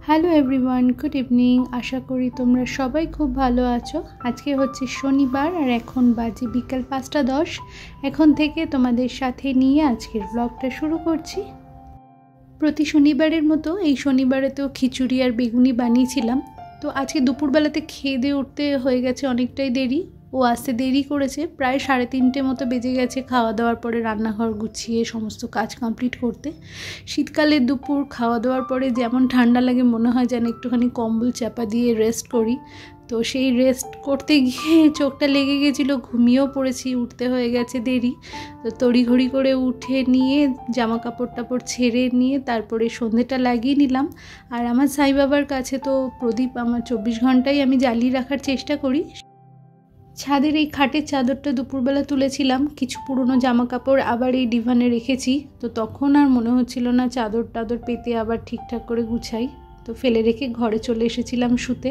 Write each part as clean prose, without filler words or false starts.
Hello everyone, good evening. আশা করি তোমরা সবাই খুব ভালো আছো। আজকে হচ্ছে শনিবার আর এখন বাজে বিকাল 5:10। এখন থেকে তোমাদের সাথে নিয়ে আজকের ব্লগটা শুরু করছি। প্রতি শনিবারের মতো এই শনিবারেতেও খিচুড়ি আর বেগুনি বানিয়েছিলাম। তো আজকে দুপুরবেলাতে খেয়ে দিয়ে উঠতে হয়ে গেছে অনেকটাই দেরি। ও আসতে দেরি করেছে, প্রায় 3:30 মতো বেজে গেছে খাওয়া দাওয়ার পরে রান্নাঘর গুছিয়ে সমস্ত কাজ কমপ্লিট করতে। শীতকালের দুপুর খাওয়া দাওয়ার পরে যেমন ঠান্ডা লাগে, মনে হয় যেন একটুখানি কম্বল চাপা দিয়ে রেস্ট করি। তো সেই রেস্ট করতে গিয়ে চোখটা লেগে গেছিলো, ঘুমিয়েও পড়েছি, উঠতে হয়ে গেছে দেরি। তো তড়িঘড়ি করে উঠে নিয়ে জামা কাপড় টাপড় ছেড়ে নিয়ে তারপরে সন্ধেটা লাগিয়ে নিলাম। আর আমার সাই বাবার কাছে তো প্রদীপ আমার 24 ঘন্টাই আমি জ্বালিয়ে রাখার চেষ্টা করি। ছাদের এই খাটের চাদরটা দুপুরবেলা তুলেছিলাম, কিছু পুরনো জামা কাপড় আবার এই ডিভানে রেখেছি। তো তখন আর মনে হচ্ছিল না চাদর টাদর পেতে আবার ঠিকঠাক করে গুছাই, তো ফেলে রেখে ঘরে চলে এসেছিলাম শুতে।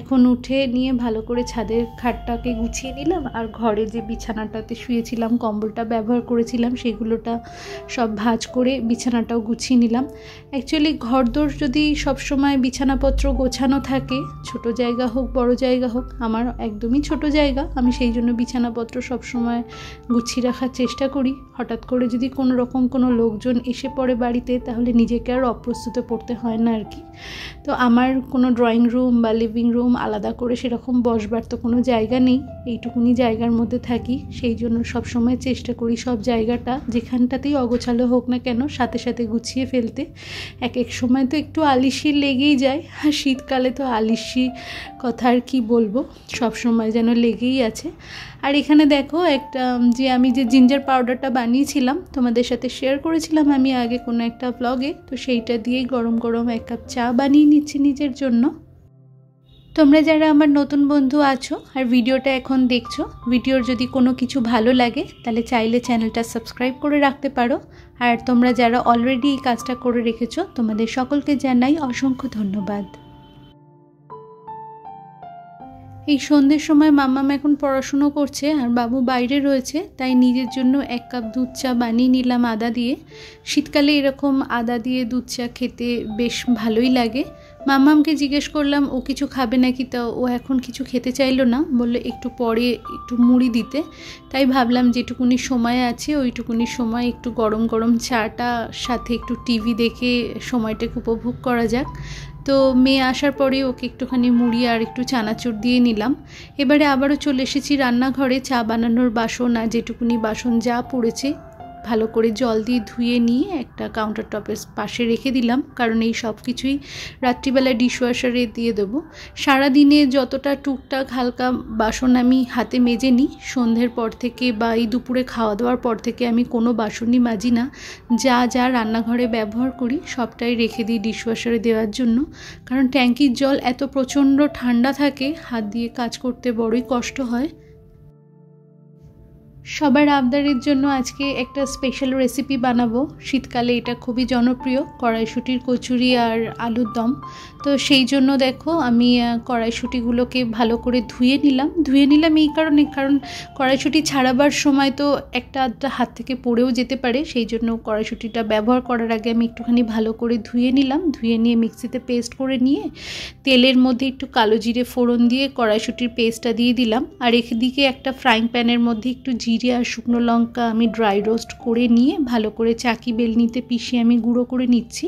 এখন উঠে নিয়ে ভালো করে ছাদের খাটটাকে গুছিয়ে নিলাম, আর ঘরে যে বিছানাটাতে শুয়েছিলাম, কম্বলটা ব্যবহার করেছিলাম, সেগুলোটা সব ভাঁজ করে বিছানাটাও গুছিয়ে নিলাম। অ্যাকচুয়ালি ঘরদোর যদি সবসময় বিছানাপত্র গোছানো থাকে, ছোট জায়গা হোক বড় জায়গা হোক, আমার একদমই ছোট জায়গা, আমি সেই জন্য বিছানাপত্র সবসময় গুছিয়ে রাখার চেষ্টা করি। হঠাৎ করে যদি কোনো রকম কোনো লোকজন এসে পড়ে বাড়িতে, তাহলে নিজেকে আর অপ্রস্তুতে পড়তে হয় না আর কি। তো আমার কোনো ড্রয়িং রুম বা লিভিং রুম আলাদা করে সেরকম বসবার তো কোনো জায়গা নেই, এইটুকুনি জায়গার মধ্যে থাকি। সেই জন্য সবসময় চেষ্টা করি সব জায়গাটা যেখানটাতেই অগোছালো হোক না কেন সাথে সাথে গুছিয়ে ফেলতে। এক এক সময় তো একটু আলিশি লেগেই যায়, আর শীতকালে তো আলিশি কথা আর কি বলবো, সব সময় যেন লেগেই আছে। আর এখানে দেখো একটা আমি যে জিঞ্জার পাউডারটা বানিয়েছিলাম, তোমাদের সাথে শেয়ার করেছিলাম আমি আগে কোনো একটা ব্লগে, তো সেইটা দিয়েই গরম গরম 1 কাপ চা বানিয়ে নিচ্ছি নিজের জন্য। তোমরা যারা আমার নতুন বন্ধু আছো আর ভিডিওটা এখন দেখছো, ভিডিওর যদি কোনো কিছু ভালো লাগে তাহলে চাইলে চ্যানেলটা সাবস্ক্রাইব করে রাখতে পারো। আর তোমরা যারা অলরেডি এই কাজটা করে রেখেছো, তোমাদের সকলকে জানাই অসংখ্য ধন্যবাদ। এই সন্ধ্যের সময় মাম্মাম এখন পড়াশুনো করছে আর বাবু বাইরে রয়েছে, তাই নিজের জন্য 1 কাপ দুধ চা বানিয়ে নিলাম আদা দিয়ে। শীতকালে এরকম আদা দিয়ে দুধ চা খেতে বেশ ভালোই লাগে। মাম্মামকে জিজ্ঞেস করলাম ও কিছু খাবে নাকি, তা ও এখন কিছু খেতে চাইলো না, বললো একটু পরে একটু মুড়ি দিতে। তাই ভাবলাম যেটুকুনি সময় আছে ওইটুকুনি সময় একটু গরম গরম চাটা সাথে একটু টিভি দেখে সময়টাকে উপভোগ করা যাক। তো মেয়ে আসার পরে ওকে একটুখানি মুড়ি আর একটু চানাচুর দিয়ে নিলাম। এবারে আবারও চলে এসেছি রান্নাঘরে। চা বানানোর বাসন আর যেটুকুনি বাসন যা পড়েছে ভালো করে জল দিয়ে ধুয়ে নিয়ে একটা কাউন্টার টপের পাশে রেখে দিলাম, কারণ এই সব কিছুই রাত্রিবেলা ডিশওয়াশারে দিয়ে দেবো। সারাদিনে যতটা টুকটাক হালকা বাসন আমি হাতে মেজে নিই, সন্ধ্যের পর থেকে বা এই দুপুরে খাওয়া দাওয়ার পর থেকে আমি কোনো বাসনই মাজি না। যা যা রান্নাঘরে ব্যবহার করি সবটাই রেখে দিই ডিশওয়াশারে দেওয়ার জন্য, কারণ ট্যাঙ্কির জল এত প্রচণ্ড ঠান্ডা থাকে, হাত দিয়ে কাজ করতে বড়ই কষ্ট হয়। সবার আবদারের জন্য আজকে একটা স্পেশাল রেসিপি বানাবো। শীতকালে এটা খুবই জনপ্রিয়, কড়াইশুঁটির কচুরি আর আলুর দম। তো সেই জন্য দেখো আমি কড়াইশুঁটিগুলোকে ভালো করে ধুয়ে নিলাম এই কারণে, কারণ কড়াইশুঁটি ছাড়াবার সময় তো একটা আধটা হাত থেকে পড়েও যেতে পারে, সেই জন্য কড়াইশুঁটিটা ব্যবহার করার আগে আমি একটুখানি ভালো করে ধুয়ে নিয়ে মিক্সিতে পেস্ট করে নিয়ে তেলের মধ্যে একটু কালো জিরে ফোড়ন দিয়ে কড়াইশুঁটির পেস্টটা দিয়ে দিলাম। আর এদিকে একটা ফ্রাইং প্যানের মধ্যে একটু জিরে আর শুকনো লঙ্কা আমি ড্রাই রোস্ট করে নিয়ে ভালো করে চাকি বেলনিতে পিষে আমি গুঁড়ো করে নিচ্ছি।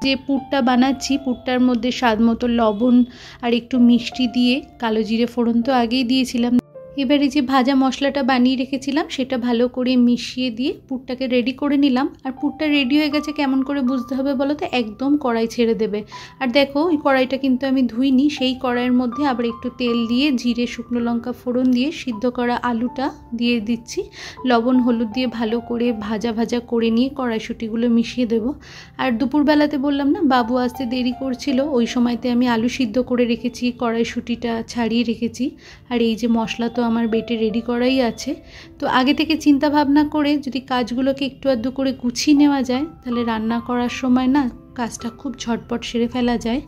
যে পুরটা বানাচ্ছি, পুরটার মধ্যে স্বাদ মতো লবণ আর একটু মিষ্টি দিয়ে, কালো জিরে ফোড়ন তো আগেই দিয়েছিলাম, এবারে যে ভাজা মশলাটা বানিয়ে রেখেছিলাম সেটা ভালো করে মিশিয়ে দিয়ে পুরটাকে রেডি করে নিলাম। আর পুরটা রেডি হয়ে গেছে কেমন করে বুঝতে হবে বলো তো, একদম কড়াই ছেড়ে দেবে। আর দেখো ওই কড়াইটা কিন্তু আমি ধুইনি, সেই কড়াইয়ের মধ্যে আবার একটু তেল দিয়ে জিরে শুকনো লঙ্কা ফোড়ন দিয়ে সিদ্ধ করা আলুটা দিয়ে দিচ্ছি, লবণ হলুদ দিয়ে ভালো করে ভাজা ভাজা করে নিয়ে কড়াইশুঁটিগুলো মিশিয়ে দেবো। আর দুপুরবেলাতে বললাম না বাবু আসতে দেরি করছিল, ওই সময়তে আমি আলু সিদ্ধ করে রেখেছি, কড়াইশুঁটিটা ছাড়িয়ে রেখেছি। আর এই যে মশলা তো আমার বেটে রেডি করাই আছে। তো আগে থেকে চিন্তা ভাবনা করে যদি কাজগুলোকে একটু আধটু করে গুছিয়ে নেওয়া যায়, তাহলে রান্না করার সময় না কাজটা খুব ঝটপট সেরে ফেলা যায়।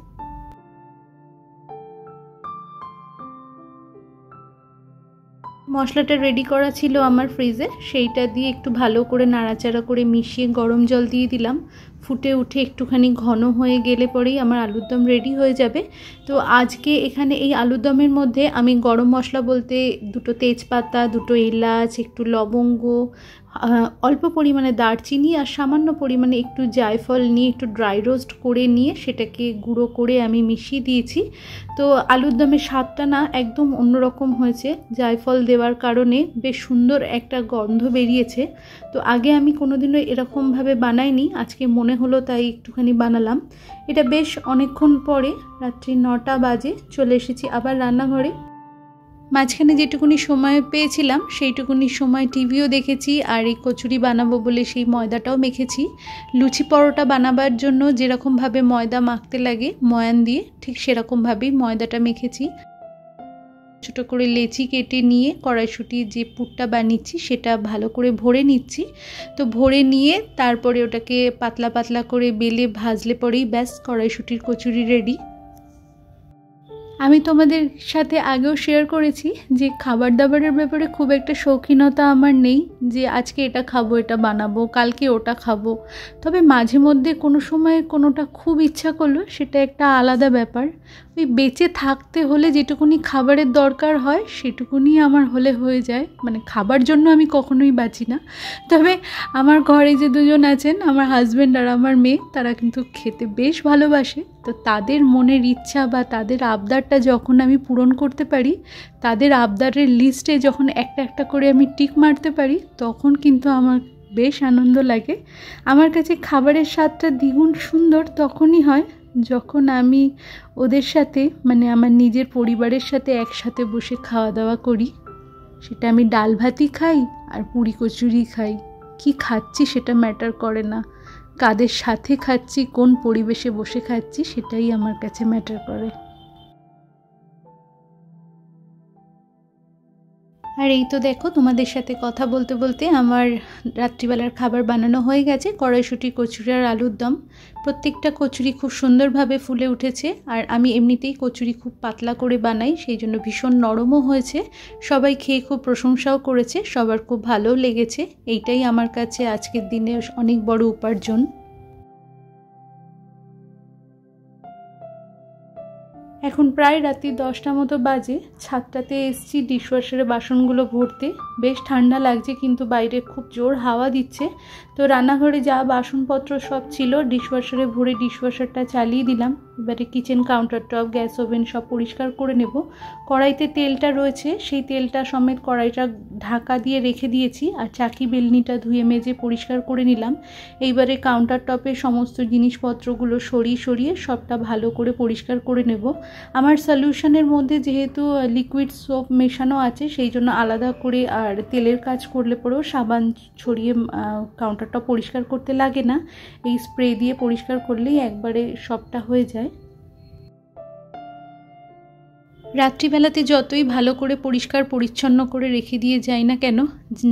মশলাটা রেডি করা ছিল আমার ফ্রিজে, সেইটা দিয়ে একটু ভালো করে নাড়াচাড়া করে মিশিয়ে গরম জল দিয়ে দিলাম। ফুটে উঠে একটুখানি ঘন হয়ে গেলে পরেই আমার আলুর দম রেডি হয়ে যাবে। তো আজকে এখানে এই আলুর দমের মধ্যে আমি গরম মশলা বলতে 2টো তেজপাতা, 2টো এলাচ, একটু লবঙ্গ, অল্প পরিমাণে দারচিনি আর সামান্য পরিমাণে একটু জায়ফল নিয়ে একটু ড্রাই রোস্ট করে নিয়ে সেটাকে গুঁড়ো করে আমি মিশিয়ে দিয়েছি। তো আলুর দমের স্বাদটা না একদম অন্যরকম হয়েছে, জায়ফল দেওয়ার কারণে বেশ সুন্দর একটা গন্ধ বেরিয়েছে। তো আগে আমি কোনোদিনও এরকমভাবে বানাইনি, আজকে মনে হলো তাই একটুখানি বানালাম। এটা বেশ অনেকক্ষণ পরে রাত্রি 9টা বাজে চলে এসেছি আবার রান্নাঘরে। মাঝখানে যেটুকুনি সময় পেয়েছিলাম সেইটুকুনি সময় টিভিও দেখেছি, আর এই কচুরি বানাবো বলে সেই ময়দাটাও মেখেছি। লুচি পরোটা বানাবার জন্য যেরকমভাবে ময়দা মাখতে লাগে ময়ান দিয়ে, ঠিক সেরকমভাবেই ময়দাটা মেখেছি। ছোটো করে লেচি কেটে নিয়ে কড়াইশুঁটির যে পুরটা বানিয়েছি সেটা ভালো করে ভরে নিচ্ছি। তো ভরে নিয়ে তারপরে ওটাকে পাতলা পাতলা করে বেলে ভাজলে পরেই ব্যাস কড়াইশুঁটির কচুরি রেডি। আমি তোমাদের সাথে আগেও শেয়ার করেছি যে খাবার দাবারের ব্যাপারে খুব একটা শৌখিনতা আমার নেই, যে আজকে এটা খাবো, এটা বানাবো, কালকে ওটা খাবো। তবে মাঝে মধ্যে কোনো সময় কোনোটা খুব ইচ্ছা করলো, সেটা একটা আলাদা ব্যাপার। ওই বেঁচে থাকতে হলে যেটুকুনি খাবারের দরকার হয় সেটুকুনি আমার হলে হয়ে যায়, মানে খাবার জন্য আমি কখনোই বাঁচি না। তবে আমার ঘরে যে দুজন আছেন, আমার হাজব্যান্ড আর আমার মেয়ে, তারা কিন্তু খেতে বেশ ভালোবাসে। তো তাদের মনের ইচ্ছা বা তাদের আবদারটা যখন আমি পূরণ করতে পারি, তাদের আবদারের লিস্টে যখন একটা একটা করে আমি টিক মারতে পারি, তখন কিন্তু আমার বেশ আনন্দ লাগে। আমার কাছে খাবারের স্বাদটা দ্বিগুণ সুন্দর তখনই হয় যখন আমি ওদের সাথে, মানে আমার নিজের পরিবারের সাথে একসাথে বসে খাওয়া দাওয়া করি। সেটা আমি ডাল ভাতই খাই আর পুরি কচুরি খাই, কি খাচ্ছি সেটা ম্যাটার করে না, কাদের সাথে খাচ্ছি, কোন পরিবেশে বসে খাচ্ছি, সেটাই আমার কাছে ম্যাটার করে। আর এই তো দেখো, তোমাদের সাথে কথা বলতে বলতে আমার রাত্রিবেলার খাবার বানানো হয়ে গেছে। কড়াইশুঁটি, কচুরি আর আলুর দম। প্রত্যেকটা কচুরি খুব সুন্দরভাবে ফুলে উঠেছে, আর আমি এমনিতেই কচুরি খুব পাতলা করে বানাই, সেই জন্য ভীষণ নরমও হয়েছে। সবাই খেয়ে খুব প্রশংসাও করেছে, সবার খুব ভালোও লেগেছে। এইটাই আমার কাছে আজকের দিনে অনেক বড় উপার্জন। এখন প্রায় রাত্রি 10টা মতো বাজে। ছাদটাতে এসছি ডিশওয়াশারে বাসনগুলো ভরতে। বেশ ঠান্ডা লাগছে, কিন্তু বাইরে খুব জোর হাওয়া দিচ্ছে। তো রান্নাঘরে যা বাসনপত্র সব ছিল ডিশওয়াশারে ভরে ডিশওয়াশারটা চালিয়ে দিলাম। এবারে kitchen counter top, gas oven সব পরিষ্কার করে নেব। কড়াইতে তেলটা রয়েছে, সেই তেলটা সমেত কড়াইটা ঢাকা দিয়ে রেখে দিয়েছি, আর চাকি বেলনিটা ধুয়ে মেজে পরিষ্কার করে নিলাম। এইবারে কাউন্টার টপে সমস্ত জিনিসপত্রগুলো সরিয়ে সরিয়ে সবটা ভালো করে পরিষ্কার করে নেব। আমার সলিউশনের মধ্যে যেহেতু লিকুইড সোপ মেশানো আছে, সেই জন্য আলাদা করে আর তেলের কাজ করলে পরেও সাবান ছড়িয়ে কাউন্টারটা পরিষ্কার করতে লাগে না। এই স্প্রে দিয়ে পরিষ্কার করলেই একবারে সবটা হয়ে যায়। রাত্রিবেলাতে যতই ভালো করে পরিষ্কার পরিচ্ছন্ন করে রেখে দিয়ে যাই না কেন,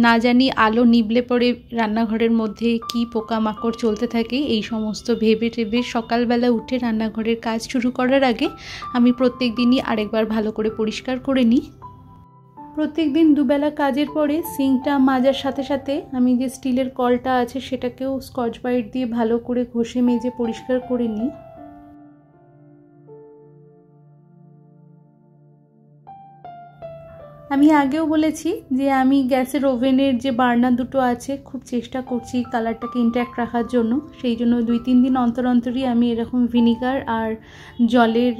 না জানি আলো নিভলে পরে রান্নাঘরের মধ্যে কি পোকামাকড় চলতে থাকে, এই সমস্ত ভেবে টেবে সকালবেলা উঠে রান্নাঘরের কাজ শুরু করার আগে আমি প্রত্যেক দিনই আরেকবার ভালো করে পরিষ্কার করে নিই। প্রত্যেক দিন দুবেলা কাজের পরে সিঙ্কটা মাজার সাথে সাথে আমি যে স্টিলের কলটা আছে সেটাকেও স্কচ ব্রাইট দিয়ে ভালো করে ঘষে মেজে পরিষ্কার করে নিই। আমি আগেও বলেছি যে আমি গ্যাসের ওভেনের যে বার্নার দুটো আছে খুব চেষ্টা করছি কালারটাকে ইনট্যাক্ট রাখার জন্য। সেই জন্য 2-3 দিন অন্তর অন্তরই আমি এরকম ভিনিগার আর জলের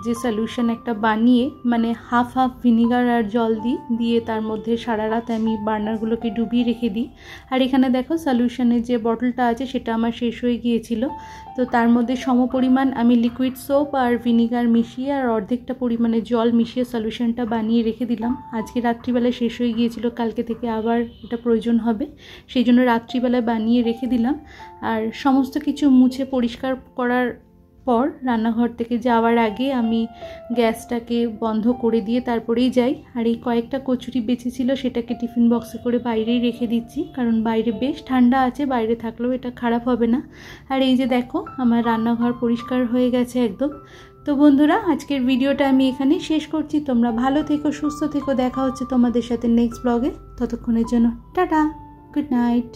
যে সলিউশন একটা বানিয়ে, মানে হাফ ভিনিগার আর জল দিয়ে তার মধ্যে সারা রাত আমি বার্নারগুলোকে ডুবিয়ে রেখে দিই। আর এখানে দেখো সলিউশনের যে বটলটা আছে সেটা আমার শেষ হয়ে গিয়েছিল, তো তার মধ্যে সমপরিমাণ আমি লিকুইড সোপ আর ভিনিগার মিশিয়ে আর অর্ধেকটা পরিমাণে জল মিশিয়ে সলিউশনটা বানিয়ে রেখে দিলাম। আজকে রাত্রিবেলায় শেষ হয়ে গিয়েছিল, কালকে থেকে আবার এটা প্রয়োজন হবে, সেই জন্য রাত্রিবেলায় বানিয়ে রেখে দিলাম। আর সমস্ত কিছু মুছে পরিষ্কার করার পর রান্নাঘর থেকে যাওয়ার আগে আমি গ্যাসটাকে বন্ধ করে দিয়ে তারপরেই যাই। আর এই কয়েকটা কচুরি বেঁচেছিল সেটাকে টিফিন বক্সে করে বাইরেই রেখে দিচ্ছি, কারণ বাইরে বেশ ঠান্ডা আছে, বাইরে থাকলেও এটা খারাপ হবে না। আর এই যে দেখো আমার রান্নাঘর পরিষ্কার হয়ে গেছে একদম। তো বন্ধুরা, আজকের ভিডিওটা আমি এখানেই শেষ করছি। তোমরা ভালো থেকো, সুস্থ থেকো। দেখা হচ্ছে তোমাদের সাথে নেক্সট ব্লগে। ততক্ষণের জন্য টাটা, গুড নাইট।